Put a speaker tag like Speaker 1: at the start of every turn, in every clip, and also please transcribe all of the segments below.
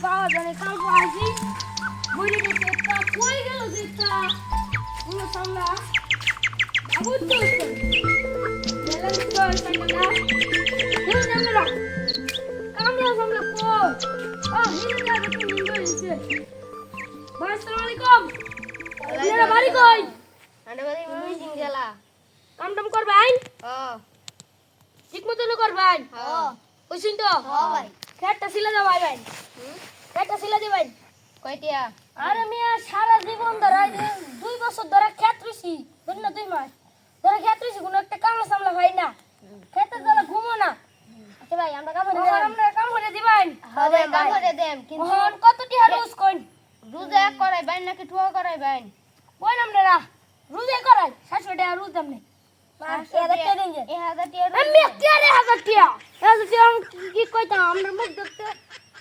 Speaker 1: পাওয়া যায় কাল পাইছি বুড়ি গেছে তা কই গেল যেটা পুরো সামলা বাবু তো বেলা স্টল সামলা কেউ জানে না কামলা সামলা কো হিরে যা তো নিন্দো হইছে ভাই আসসালামু আলাইকুম আপনারা বাড়ি কই
Speaker 2: আরে বাড়ি মমি সিং গেলা
Speaker 1: কাম টাম করবেন
Speaker 2: ও
Speaker 1: ঠিক মতো করবেন ওইছিন তো
Speaker 2: ভাই
Speaker 1: খেটটা সিলা দাও ভাই খেটটা সিলা দিবেন
Speaker 2: কয়টিয়া
Speaker 1: আরে মিয়া সারা জীবন ধরে 2 বছর ধরে খেত রইছি বুঝ না 2 মাস ধরে খেত রইছি কোনো একটা কামলা সামলা ভাই না খেতে ধরে ঘুমো না আচ্ছা ভাই আমরা কাম করে দিবেন আমরা কাম করে দিবেন
Speaker 2: হবে কাম করে দেম কিন্তু
Speaker 1: হন কত টিহা রোজ কইন
Speaker 2: রোজা করাই বাইন নাকি ঠুয়া করাই বাইন
Speaker 1: কইন আমরা রোজে করাই 700 টাকা রোজ আমনে মাস এর কে দিন যে
Speaker 2: 1000 টিয়া
Speaker 1: আমি কে রে 1000 টাকা 1000 টাকা কি কইতাম আমরা মুখ দেখতে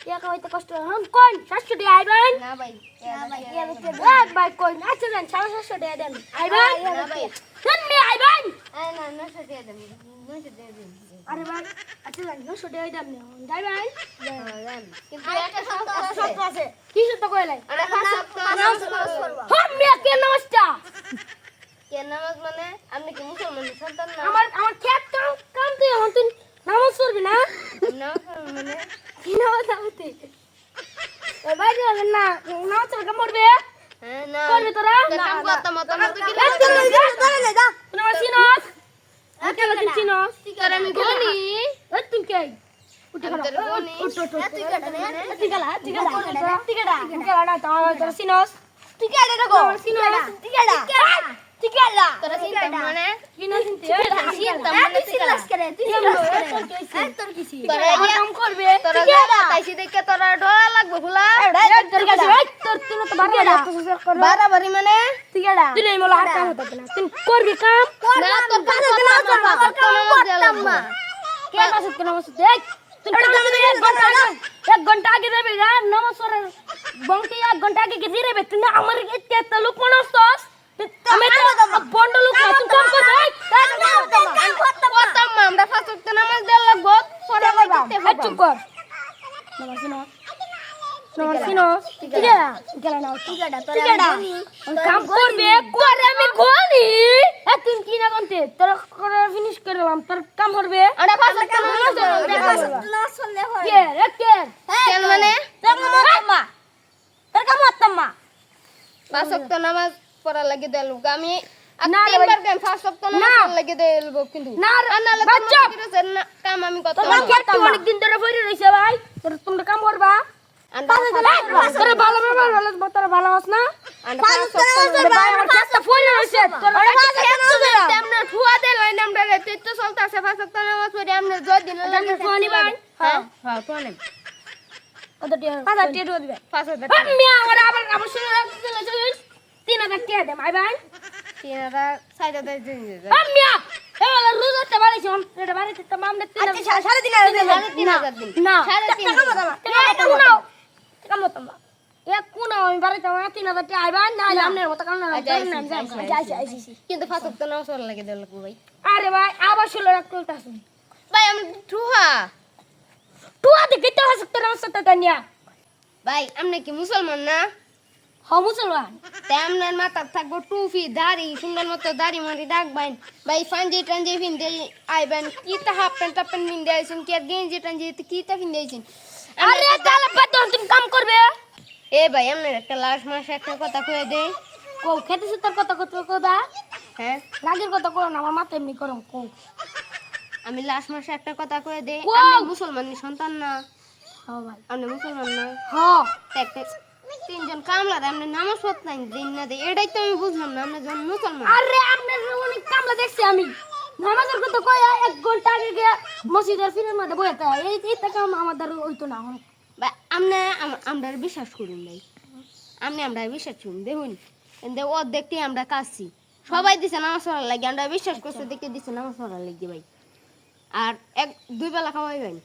Speaker 1: টাকা হইতে কষ্ট হন কইন 700 টাকা আইবেন
Speaker 2: না ভাই
Speaker 1: এক ভাই কই আচ্ছা দেন 750 টাকা দেন আইবেন
Speaker 2: না ভাই
Speaker 1: দেন মে আইবেন
Speaker 2: এই না 900 টিয়া দেন 900 টিয়া দেন
Speaker 1: আরে ভাই আচ্ছা দেন 900 টাকা দেন যাইবেন
Speaker 2: দেন কিন্তু একটা শর্ত আছে
Speaker 1: আছে কি সত্য কইলাই
Speaker 2: আরে নামাজ পড়বা
Speaker 1: হম মে কে নমস্কার
Speaker 2: কে নামাজ মানে আপনি কি মুসলমান সন্তান না
Speaker 1: আমার খেত কাম তুই হন তুই নামাজ পড়বি না
Speaker 2: নামাজ মানে
Speaker 1: কি নামাজ পড়তে এ ভাই না নামাজ কাম করবে
Speaker 2: হ্যাঁ না
Speaker 1: করবি তোরা
Speaker 2: কাম করতাম তোমার তো কি
Speaker 1: তোমার সিনস আচ্ছা তুই সিনস
Speaker 2: তোর আমি গনি
Speaker 1: তুই কে উঠে
Speaker 2: আমি তোর গনি
Speaker 1: তুই গেলা না তোর সিনস তুই কে এটা গো সিনস তুই গেলা
Speaker 2: তোর চিন্তা মানে
Speaker 1: সিনস
Speaker 2: চিন্তা মানে সিলাস করে
Speaker 1: তোর কিছি
Speaker 2: তোরা
Speaker 1: কাম করবে
Speaker 2: তোরা তাইছি দেখে তোরা ডরা লাগবে ফুলা
Speaker 1: তোর তুই তো
Speaker 2: বাড়াবাড়ি মানে
Speaker 1: তুই এই মোলা আর কাম হতো না তুই করবি কাম
Speaker 2: না তোর পাশে নামাজ করতাম মা
Speaker 1: কে পাশে কোন নামাজ দেখ তুই এক ঘন্টা আগে দেবে না নামাজ পড়ার বংকে 1 ঘন্টা আগে গিয়ে দিবে তুই না আমার এত লোক মনস্তস আমি তো বন্ড লোক না তুই কাম
Speaker 2: করতাম মা আমরা ফাঁস ওয়াক্ত নামাজ দেওয়া লাগবো পরে করতে
Speaker 1: করবে চুপ কর নামাজ ঠিক আছে গেলা না ঠিক আছে কাম করবে করে আমি গনি তুই কি না করতে তোর করে ফিনিশ করলাম তোর কাম করবে
Speaker 2: আমরা ফাঁস ওয়াক্ত নামাজ
Speaker 1: কে রে কে
Speaker 2: কেন মানে
Speaker 1: তোর কাম করতাম মা
Speaker 2: ফাঁস ওয়াক্ত নামাজ পড়া লাগে দেলু আমি
Speaker 1: না রে
Speaker 2: তিনবার কেন ফাঁস ওয়াক্ত নামাজ পড়া লাগে দেলবো কিন্তু
Speaker 1: না রে,
Speaker 2: আর নালে
Speaker 1: বাচ্চা।
Speaker 2: কাম আমি কত
Speaker 1: তোর কাম অনেক দিন ধরে পড়ে রইছে ভাই তোর তোমরা কাম করবা তোর ভালো তোর ভালো আছ না ভাই আমার কাজটা পড়ে রইছে তোর
Speaker 2: আমরা ঠুয়া দেল হয় আমরা তো চলতেছে ফাঁস ওয়াক্ত নামাজ পড়ি আমরা জয় দিন
Speaker 1: আমরা ফোনই ভাই
Speaker 2: হ্যাঁ হ্যাঁ তো নেই
Speaker 1: কত টিয়া 5000 টিয়া দিবে
Speaker 2: ফাঁস ওয়াক্ত
Speaker 1: আমি আবার শুনে রাখতে 3000 টিয়া দে ভাই ভাই
Speaker 2: তিনারা সাইডে দেয় দিন
Speaker 1: আমি এবার রোজটা বাড়াইছি এটা বাড়াইতে তো মামনে 3000
Speaker 2: সাড়ে 3000 দিন
Speaker 1: না
Speaker 2: সাড়ে 3000
Speaker 1: কাম মত এক কোন আমি বাড়াইতে 3000 টিয়া আইবা না আমনের মত কাম না যাইছি
Speaker 2: কিন্তু ফাঁস ওয়াক্ত নামাজ পড়া লাগে দেল ভাই
Speaker 1: আরে ভাই আবার শুনে রাখতে আসুন
Speaker 2: ভাই আমি ঠুয়া
Speaker 1: তুই দেখতে তো হাসতে না সত্য তানিয়া
Speaker 2: ভাই আপনি কি মুসলমান না
Speaker 1: হ্যাঁ মুসলমান
Speaker 2: তাই আপনার মাথা থাকবো টুপি দাড়ি সুন্দর মতো দাড়ি মারি ডাকবেন ভাই ফাঞ্জি টাঞ্জি ফিনতে আইবেন কি তা হাফ প্যান্ট টাপ প্যান্ট ফিনতে আইছেন কি আর গেঞ্জি টাঞ্জি কি তা ফিনতে আইছেন
Speaker 1: আরে তাহলে বেতন তুমি কাম করবে
Speaker 2: এ ভাই আপনার একটা লাস্ট মাসে একটা কথা কয়ে দে
Speaker 1: কো খেতে তোর কথা কথা
Speaker 2: হ্যাঁ
Speaker 1: রাগের কথা করো না আমার মাথা এমনি করম কো
Speaker 2: আমি লাস্ট মাসে একটা কথা কয়ে দে
Speaker 1: কও।
Speaker 2: আপনি মুসলমানের সন্তান না
Speaker 1: হ্যাঁ ভাই
Speaker 2: আপনি মুসলমান না
Speaker 1: হ্যাঁ
Speaker 2: একটা তিনজন কামলা দেয় আপনি নামাজ পড়তেন দিন না দেয় এটাই তো আমি বুঝলাম না আপনি যখন মুসলমান
Speaker 1: আরে আপনার অনেক কামলা দেখছি আমি নামাজের কথা কই 1 ঘন্টা আগে গিয়ে মসজিদের ফিরের মধ্যে বইতে এইটা কাম আমাদের হইতো না
Speaker 2: ভাই আপনি আমরা বিশ্বাস করুন ভাই আপনি আমরা বিশ্বাস করুন দেখুন কিন্তু ও দেখতে আমরা কাছি সবাই দিছে নামাজ পড়ার লাগে আমরা বিশ্বাস করতে দেখে দিছে নামাজ পড়ার লাগে ভাই আর 2 বেলা খাওয়াই ভাই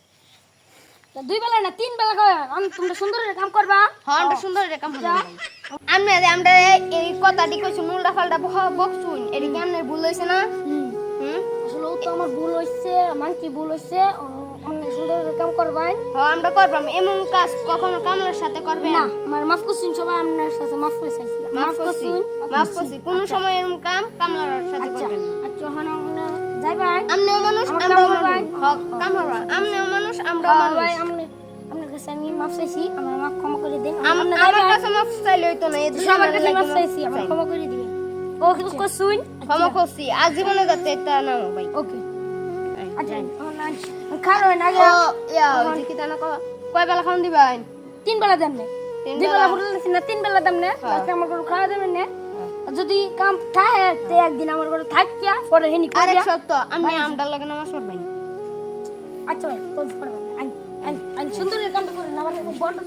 Speaker 1: 2 বেলা না 3 বেলা কই তোমরা সুন্দর কাম করবা
Speaker 2: হ্যাঁ আমরা সুন্দর রে কাম হবে ভাই আমরা এই কথাটি কইছুন উল্টা পাল্টা বকছুন এটি কি আপনার ভুল হইছে না
Speaker 1: আসলে তো আমার ভুল হইছে আমার কি ভুল হইছে অনেক সুন্দর কাম করবেন
Speaker 2: হ্যাঁ আমরা করবাম এমন কাজ কখনো কামলার সাথে করবে
Speaker 1: না
Speaker 2: না
Speaker 1: আমার মাফ করছেন সবাই আপনার সাথে মাফ করে চাইছিলাম
Speaker 2: মাফ করছি কোন সময় এরকম কাম কামলার সাথে
Speaker 1: আচ্ছা
Speaker 2: করবেন না
Speaker 1: আচ্ছা হন যাইবেন
Speaker 2: আমনেও মানুষ
Speaker 1: আমার
Speaker 2: আমরাও
Speaker 1: কাম
Speaker 2: মানুষ
Speaker 1: করবেন।
Speaker 2: হক কাম হবা আমনেও মানুষ আমরাও মানুষ
Speaker 1: ভাই আপনার কাছে আমি মাফ চাইছি আমার মাফ ক্ষমা করে দিন
Speaker 2: আমার কাছে মাফ চাইলে হইতো না এই
Speaker 1: সবার কাছে মাফ চাইছি আমার ক্ষমা করে দিবেন ও করছুন
Speaker 2: ক্ষমা করছি আজীবনে যাতে এটা নাও ভাই
Speaker 1: ওকে আচ্ছা খাওয়ান আগে
Speaker 2: ও ইয়া ওই যে কি তা না কয় বেলা খাওন দিবেন
Speaker 1: 3 বেলা দেন না
Speaker 2: তিন
Speaker 1: 2
Speaker 2: বেলা?
Speaker 1: বেলা ফুটে না 3 বেলা দেন না আজকে আমার ঘরে খাওয়া দেবেন না যদি কাম থাকে তে একদিন আমার ঘরে থাকিয়া পরে হেনি
Speaker 2: আরেক
Speaker 1: করিয়া
Speaker 2: সপ্তাহ আমি আমডার লাগে নামাজ পড়বাই
Speaker 1: আচ্ছা ভাই, তোর পড়বেন আই সুন্দর কামটা করেন আমার বন্ধ